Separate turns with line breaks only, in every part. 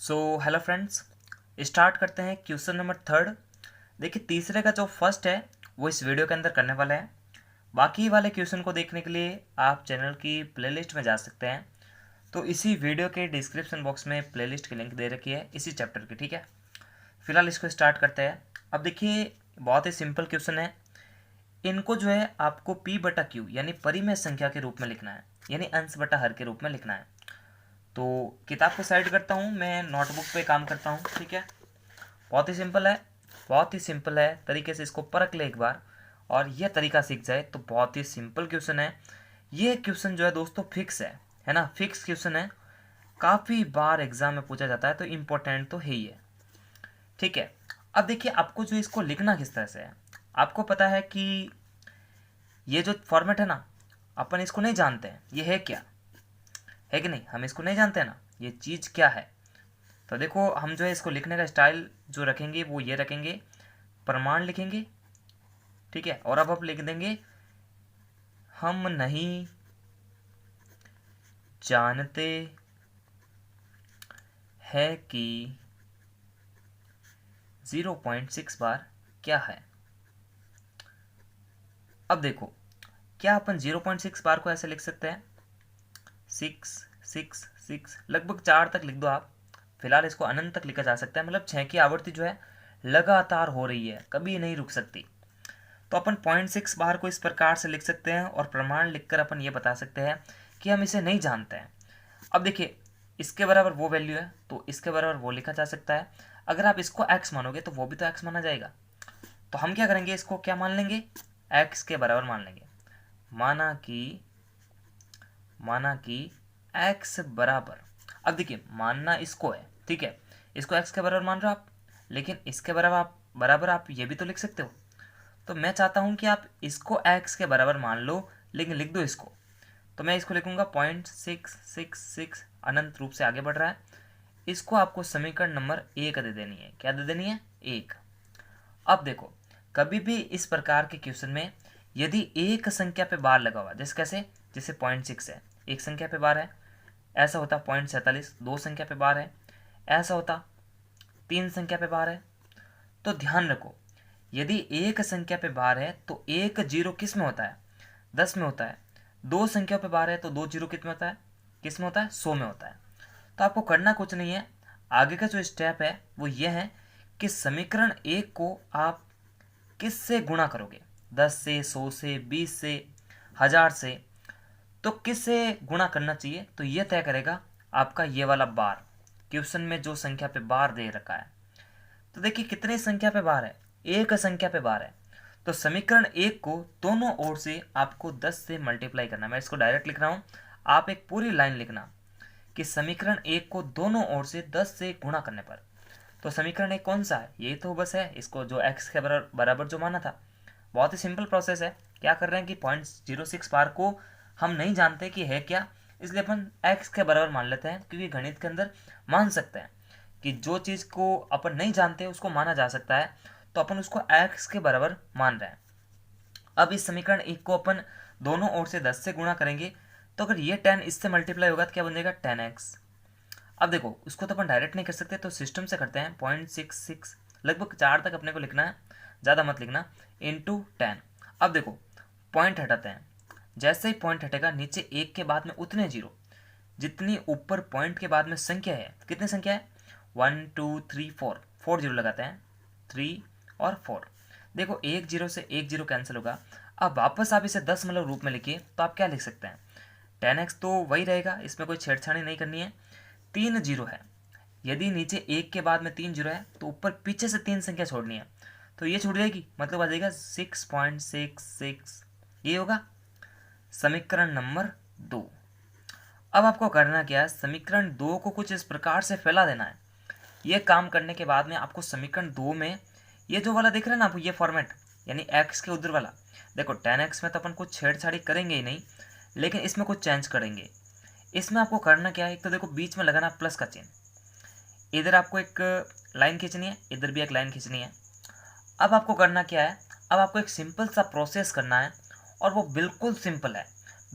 So hello friends, start करते हैं question number third. देखिए तीसरे का जो फर्स्ट है वो इस वीडियो के अंदर करने वाला है। बाकी वाले क्वेश्चन को देखने के लिए आप चैनल की प्लेलिस्ट में जा सकते हैं। तो इसी वीडियो के डिस्क्रिप्शन बॉक्स में प्लेलिस्ट की लिंक दे रखी है इसी चैप्टर की, ठीक है। फिलहाल इसको स्टार्ट करते हैं। अब देखिए बहुत ही सिंपल क्वेश्चन है। इनको जो है आपको पी बटा क्यू यानी परिमेय संख्या के रूप में लिखना है, यानी अंश बटा हर के रूप में लिखना है। तो किताब को साइड करता हूँ, मैं नोटबुक पे काम करता हूँ, ठीक है। बहुत ही सिंपल है, बहुत ही सिंपल है तरीके से इसको परख ले एक बार और यह तरीका सीख जाए तो बहुत ही सिंपल क्वेश्चन है। ये क्वेश्चन जो है दोस्तों फिक्स है ना, फिक्स क्वेश्चन है। काफ़ी बार एग्जाम में पूछा जाता है तो इम्पोर्टेंट तो है ही है, ठीक है। अब देखिए आपको जो इसको लिखना किस तरह से है, आपको पता है कि ये जो फॉर्मेट है ना, अपन इसको नहीं जानते हैं ये है क्या, है कि नहीं। हम इसको नहीं जानते ना ये चीज़ क्या है। तो देखो हम जो है इसको लिखने का स्टाइल जो रखेंगे वो ये रखेंगे, प्रमाण लिखेंगे, ठीक है। और अब आप लिख देंगे हम नहीं जानते हैं कि 0.6 बार क्या है। अब देखो क्या अपन 0.6 बार को ऐसे लिख सकते हैं, 6 6 6 लगभग 4 तक लिख दो आप। फिलहाल इसको अनंत तक लिखा जा सकता है, मतलब 6 की आवृत्ति जो है लगातार हो रही है, कभी नहीं रुक सकती। तो अपन 0.6 बार को इस प्रकार से लिख सकते हैं और प्रमाण लिखकर अपन ये बता सकते हैं कि हम इसे नहीं जानते हैं। अब देखिए इसके बराबर वो वैल्यू है तो इसके बराबर वो लिखा जा सकता है। अगर आप इसको x मानोगे तो वो भी तो x माना जाएगा। तो हम क्या करेंगे, इसको क्या मान लेंगे, x के बराबर मान लेंगे। माना कि x बराबर, अब देखिए मानना इसको है, ठीक है। इसको x के बराबर मान रहे हो आप, लेकिन इसके बराबर आप ये भी तो लिख सकते हो। तो मैं चाहता हूं कि आप इसको x के बराबर मान लो, लेकिन लिख दो इसको। तो मैं इसको लिखूंगा 0.666, अनंत रूप से आगे बढ़ रहा है। इसको आपको समीकरण नंबर 1 दे देनी है। क्या दे देनी है, 1। अब देखो कभी भी इस प्रकार के क्वेश्चन में यदि एक संख्या पे बार लगा हुआ, जैसे कैसे, जैसे 0.6 है, एक संख्या पे बार है, ऐसा होता 0.47, दो संख्या पे बार है, ऐसा होता 3 संख्या पे बार है। तो ध्यान रखो यदि एक संख्या पे बार है तो एक जीरो किस में होता है, 10 में होता है। दो संख्या पे बार है तो दो जीरो किस में होता है, 100 में होता है। तो आपको करना कुछ नहीं है, आगे का जो स्टेप है वो ये है कि समीकरण 1 को आप किस से गुणा करोगे, 10 से, 100 से, 20 से, 1000 से। तो किस से गुणा करना चाहिए तो ये तय करेगा आपका ये वाला बार, क्वेश्चन में जो संख्या पे बार दे रखा है। तो देखिए कितने संख्या पे बार है, एक संख्या पे बार है। तो समीकरण 1 को दोनों ओर से आपको 10 से मल्टीप्लाई करना। मैं इसको डायरेक्ट लिख रहा हूं, आप एक पूरी लाइन लिखना कि समीकरण 1 को दोनों ओर से 10 से गुणा करने पर। तो समीकरण 1 कौन सा है, ये तो बस है, इसको जो x के बराबर जो माना था। बहुत ही सिंपल प्रोसेस है। क्या कर रहे हैं कि 0.06 बार को हम नहीं जानते कि है क्या, इसलिए अपन x के बराबर मान लेते हैं, क्योंकि गणित के अंदर मान सकते हैं कि जो चीज़ को अपन नहीं जानते उसको माना जा सकता है। तो अपन उसको x के बराबर मान रहे हैं। अब इस समीकरण 1 को अपन दोनों ओर से 10 से गुणा करेंगे। तो अगर ये 10 इससे मल्टीप्लाई होगा तो क्या बन जाएगा, 10x। अब देखो उसको तो अपन डायरेक्ट नहीं कर सकते, तो सिस्टम से करते हैं। 0.66 लगभग 4 तक अपने को लिखना है, ज़्यादा मत लिखना, इंटू 10। अब देखो पॉइंट हटाते हैं, जैसे ही पॉइंट हटेगा नीचे एक के बाद में उतने जीरो जितनी ऊपर पॉइंट के बाद में संख्या है। कितनी संख्या है, 1 2 3 4, 4 जीरो लगाते हैं, 3 और 4। देखो एक जीरो से एक जीरो कैंसिल होगा। अब वापस आप इसे 10 मतलब रूप में लिखिए तो आप क्या लिख सकते हैं, 10x तो वही रहेगा, इसमें कोई छेड़छाड़ी नहीं करनी है। 3 जीरो है, यदि नीचे एक के बाद में 3 जीरो है तो ऊपर पीछे से 3 संख्या छोड़नी है, तो ये छूट जाएगी, मतलब आ जाएगा 6.66। ये होगा समीकरण नंबर 2। अब आपको करना क्या है, समीकरण 2 को कुछ इस प्रकार से फैला देना है। ये काम करने के बाद में आपको समीकरण 2 में ये जो वाला दिख रहा है ना आपको, ये फॉर्मेट यानी x के उधर वाला, देखो 10x में तो अपन कुछ छेड़छाड़ी करेंगे ही नहीं, लेकिन इसमें कुछ चेंज करेंगे। इसमें आपको करना क्या है, एक तो देखो बीच में लगाना प्लस का चिन्ह, इधर आपको एक लाइन खींचनी है, इधर भी एक लाइन खींचनी है। अब आपको करना क्या है, अब आपको एक सिंपल सा प्रोसेस करना है, और वो बिल्कुल सिंपल है,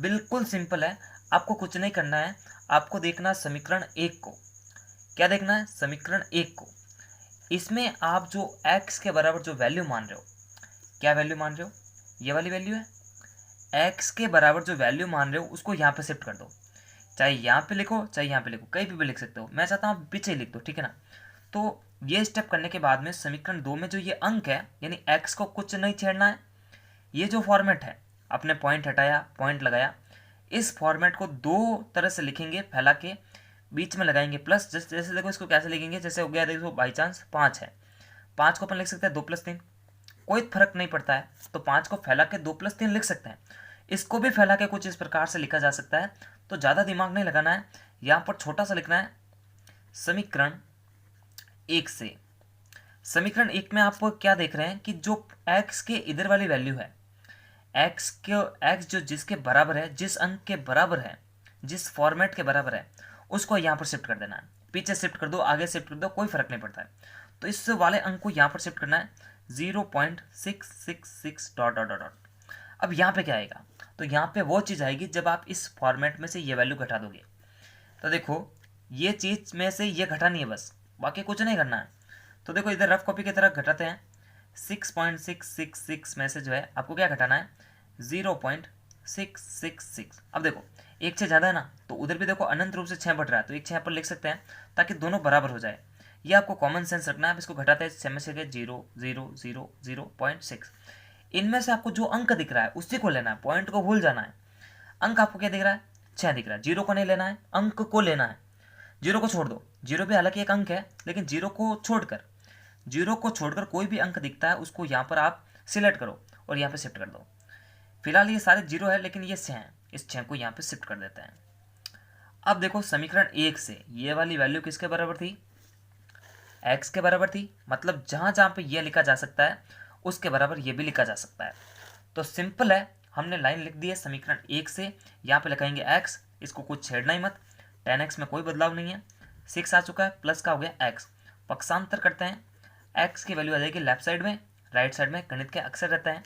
बिल्कुल सिंपल है। आपको कुछ नहीं करना है, आपको देखना समीकरण 1 को क्या देखना है, समीकरण 1 को। इसमें आप जो x के बराबर जो वैल्यू मान रहे हो, क्या वैल्यू मान रहे हो, ये वाली वैल्यू है, x के बराबर जो वैल्यू मान रहे हो उसको यहाँ पे शिफ्ट कर दो, चाहे यहाँ पे लिखो चाहे यहाँ पे लिखो, कहीं भी लिख सकते हो। मैं चाहता हूँ आप पीछे ही लिख दो, ठीक है ना। तो ये स्टेप करने के बाद में समीकरण 2 में जो ये अंक है यानी x को कुछ नहीं छेड़ना है, ये जो फॉर्मेट है, अपने पॉइंट हटाया पॉइंट लगाया, इस फॉर्मेट को दो तरह से लिखेंगे, फैला के बीच में लगाएंगे प्लस। जैसे देखो इसको कैसे लिखेंगे, जैसे हो गया देखो बाई चांस 5 है, 5 को अपन लिख सकते हैं 2+3, कोई फर्क नहीं पड़ता है, तो 5 को फैला के 2+3 लिख सकते हैं। इसको भी फैला के कुछ इस प्रकार से लिखा जा सकता है, तो ज़्यादा दिमाग नहीं लगाना है, यहाँ पर छोटा सा लिखना है समीकरण 1 से। समीकरण 1 में आप क्या देख रहे हैं कि जो x के इधर वाली वैल्यू है, x जो जिसके बराबर है, जिस अंक के बराबर है, जिस फॉर्मेट के बराबर है, उसको यहाँ पर शिफ्ट कर देना है। पीछे शिफ्ट कर दो, आगे शिफ्ट कर दो, कोई फर्क नहीं पड़ता है। तो इस वाले अंक को यहाँ पर शिफ्ट करना है 0.666 डॉट डॉट डॉट डॉट। अब यहाँ पे क्या आएगा, तो यहाँ पे वो चीज़ आएगी जब आप इस फॉर्मेट में से ये वैल्यू घटा दोगे। तो देखो ये चीज़ में से ये घटानी है बस, बाकी कुछ नहीं करना है। तो देखो इधर रफ कॉपी की तरह घटाते हैं, 6.666 में से जो है आपको क्या घटाना है, 0.666। अब देखो एक 6 ज़्यादा है ना, तो उधर भी देखो अनंत रूप से 6 बढ़ रहा है, तो एक 6 यहाँ पर लिख सकते हैं ताकि दोनों बराबर हो जाए। ये आपको कॉमन सेंस रखना है। आप इसको घटाते हैं 6 में से 0.000.6। इनमें से आपको जो अंक दिख रहा है उसी को लेना है, पॉइंट को भूल जाना है। अंक आपको क्या दिख रहा है, 6 दिख रहा है, जीरो को नहीं लेना है, अंक को लेना है। जीरो को छोड़ दो, जीरो भी हालांकि एक अंक है, लेकिन जीरो को छोड़कर कोई भी अंक दिखता है उसको यहाँ पर आप सिलेक्ट करो और यहाँ पे शिफ्ट कर दो। फिलहाल ये सारे जीरो है लेकिन ये 6 है, इस 6 को यहाँ पे शिफ्ट कर देते हैं। अब देखो समीकरण 1 से ये वाली वैल्यू किसके बराबर थी, x के बराबर थी, मतलब जहाँ जहाँ पे ये लिखा जा सकता है उसके बराबर ये भी लिखा जा सकता है। तो सिंपल है, हमने लाइन लिख दी है समीकरण 1 से, यहाँ पे लिखाएंगे x, इसको कुछ छेड़ना ही मत, 10x में कोई बदलाव नहीं है, 6 आ चुका है, प्लस का हो गया x, पक्षांतर करते हैं, x की वैल्यू आ जाएगी लेफ्ट साइड में, राइट साइड में गणित के अक्षर रहते हैं,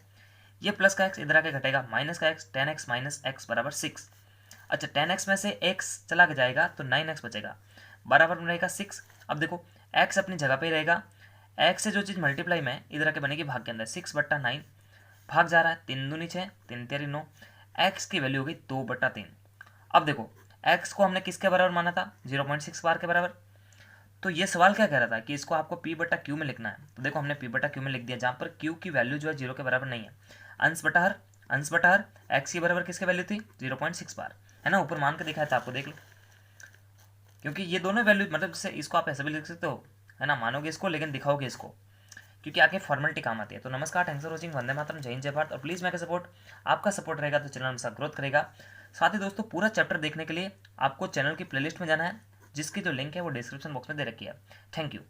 ये प्लस का x इधर आके घटेगा, माइनस का x, 10x माइनस x बराबर 6। अच्छा 10x में से x चला के जाएगा तो 9x बचेगा, बराबर में रहेगा 6। अब देखो x अपनी जगह पे ही रहेगा, x से जो चीज़ मल्टीप्लाई में इधर आके बनेगी भाग के अंदर, 6/9 भाग जा रहा है, 3 दूनी 6, 3 तेरी 9, x की वैल्यू हो गई 2/3। अब देखो x को हमने किसके बराबर माना था, 0.6 बार के बराबर। तो ये सवाल क्या कह रहा था कि इसको आपको p/q में लिखना है, तो देखो हमने p/q में लिख दिया, जहाँ पर q की वैल्यू जो है 0 के बराबर नहीं है। अंश बटा हर x की बराबर किसके वैल्यू थी, 0.6 बार, है ना, ऊपर मान के दिखाया था आपको, देख लो। क्योंकि ये दोनों वैल्यू मतलब से इसको आप ऐसे भी लिख सकते हो, है ना, मानोगे इसको लेकिन दिखाओगे इसको, क्योंकि आगे फॉर्मेलिटी काम आती है। तो नमस्कार, thanks for watching, Vande Mataram, जय हिंद जय भारत। और प्लीज़ मेरा सपोर्ट, आपका सपोर्ट रहेगा तो चैनल हमेशा ग्रोथ करेगा। साथ ही दोस्तों पूरा चैप्टर देखने के लिए आपको चैनल की प्लेलिस्ट में जाना है, जिसकी जो लिंक है वो डिस्क्रिप्शन बॉक्स में दे रखी है। Thank you.